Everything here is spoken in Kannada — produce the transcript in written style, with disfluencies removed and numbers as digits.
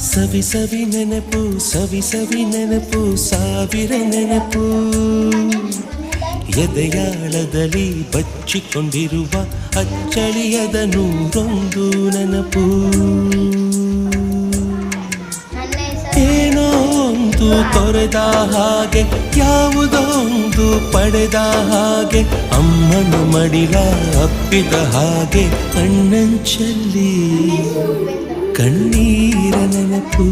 ಸವಿ ಸವಿ ನೆನಪು ಸವಿ ಸವಿ ನೆನಪು ಸಾವಿರ ನೆನಪು ಎದೆಯಾಳದಲ್ಲಿ ಬಚ್ಚಿಕೊಂಡಿರುವ ಅಚ್ಚಳಿಯದ ನೂರೊಂದು ನೆನಪು ಏನೋ ಒಂದು ತೊರೆದ ಹಾಗೆ ಯಾವುದೋ ಒಂದು ಪಡೆದ ಹಾಗೆ ಅಮ್ಮನ ಮಡಿಲ ಅಪ್ಪಿದ ಹಾಗೆ ಕಣ್ಣಂಚಲ್ಲಿ ಕಣ್ಣೀರ ನೆನಪು